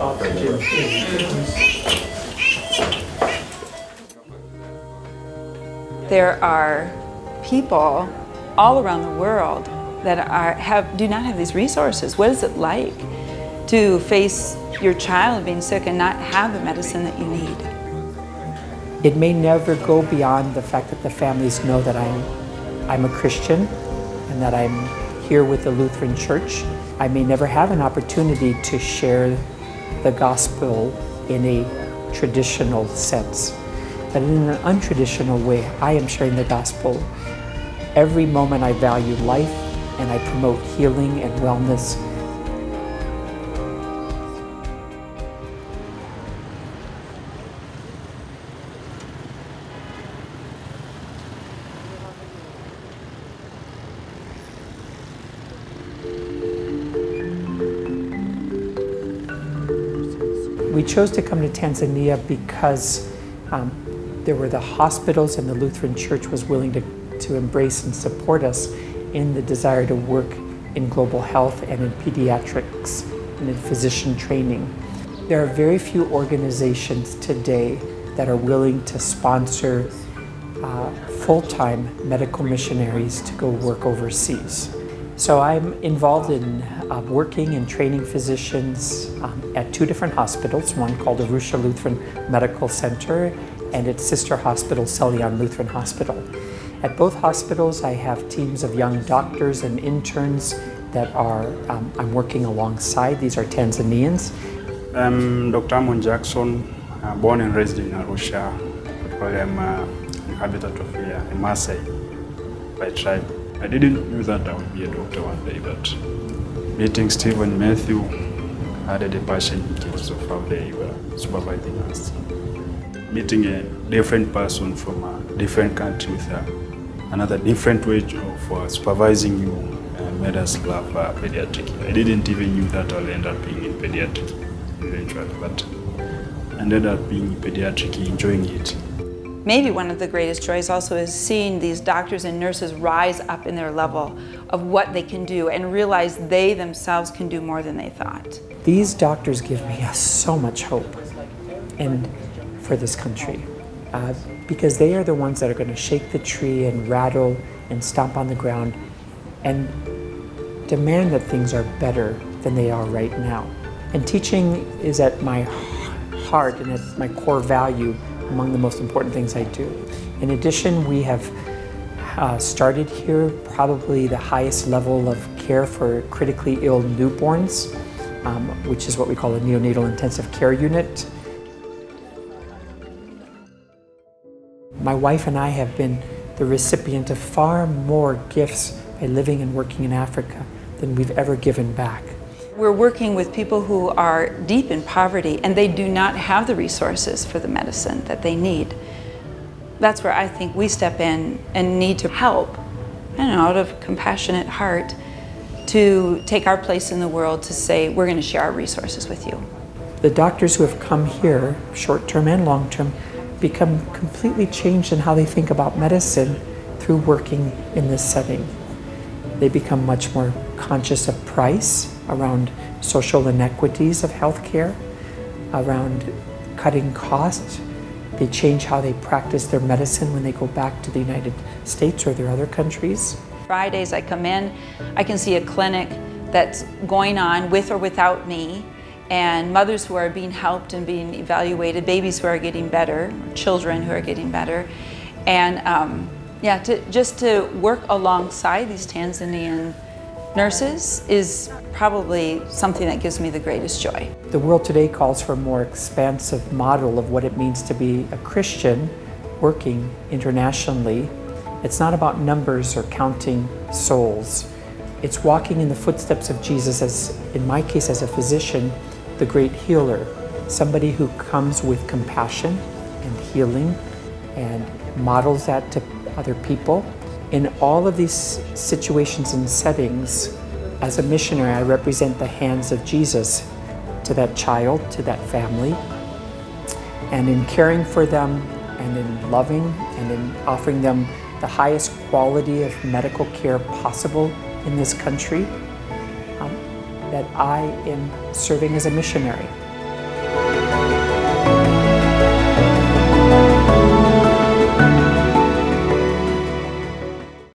oxygen. There are people all around the world that do not have these resources. What is it like to face your child being sick and not have the medicine that you need? It may never go beyond the fact that the families know that I'm a Christian and that I'm here with the Lutheran Church. I may never have an opportunity to share the gospel in a traditional sense, but in an untraditional way, I am sharing the gospel. Every moment I value life and I promote healing and wellness. We chose to come to Tanzania because there were the hospitals and the Lutheran Church was willing to embrace and support us in the desire to work in global health and in pediatrics and in physician training. There are very few organizations today that are willing to sponsor full-time medical missionaries to go work overseas. So I'm involved in working and training physicians at two different hospitals, one called Arusha Lutheran Medical Center and its sister hospital, Selion Lutheran Hospital. At both hospitals, I have teams of young doctors and interns that I'm working alongside. These are Tanzanians. I'm Dr. Amon Jackson, born and raised in Arusha, but I'm a habitat of here, a Maasai by tribe. I didn't know that I would be a doctor one day, but meeting Steve and Matthew added a passion in terms of how they were supervising us. Meeting a different person from a different country with another different way of supervising you made us love pediatric. I didn't even know that I'll end up being in pediatric eventually, but I ended up being in pediatric, enjoying it. Maybe one of the greatest joys also is seeing these doctors and nurses rise up in their level of what they can do and realize they themselves can do more than they thought. These doctors give me so much hope and for this country because they are the ones that are going to shake the tree and rattle and stomp on the ground and demand that things are better than they are right now. And teaching is at my heart and at my core value among the most important things I do. In addition, we have started here probably the highest level of care for critically ill newborns, which is what we call a neonatal intensive care unit. My wife and I have been the recipient of far more gifts by living and working in Africa than we've ever given back. We're working with people who are deep in poverty and they do not have the resources for the medicine that they need. That's where I think we step in and need to help, out of compassionate heart, to take our place in the world to say, we're going to share our resources with you. The doctors who have come here, short-term and long-term, become completely changed in how they think about medicine through working in this setting. They become much more conscious of price, around social inequities of healthcare, around cutting costs. They change how they practice their medicine when they go back to the United States or their other countries. Fridays I come in, I can see a clinic that's going on with or without me, and mothers who are being helped and being evaluated, babies who are getting better, children who are getting better, and just to work alongside these Tanzanian nurses is probably something that gives me the greatest joy. The world today calls for a more expansive model of what it means to be a Christian working internationally. It's not about numbers or counting souls. It's walking in the footsteps of Jesus as, in my case as a physician, the great healer, somebody who comes with compassion and healing and models that to other people. In all of these situations and settings, as a missionary, I represent the hands of Jesus to that child, to that family. And in caring for them and in loving and in offering them the highest quality of medical care possible in this country, that I am serving as a missionary.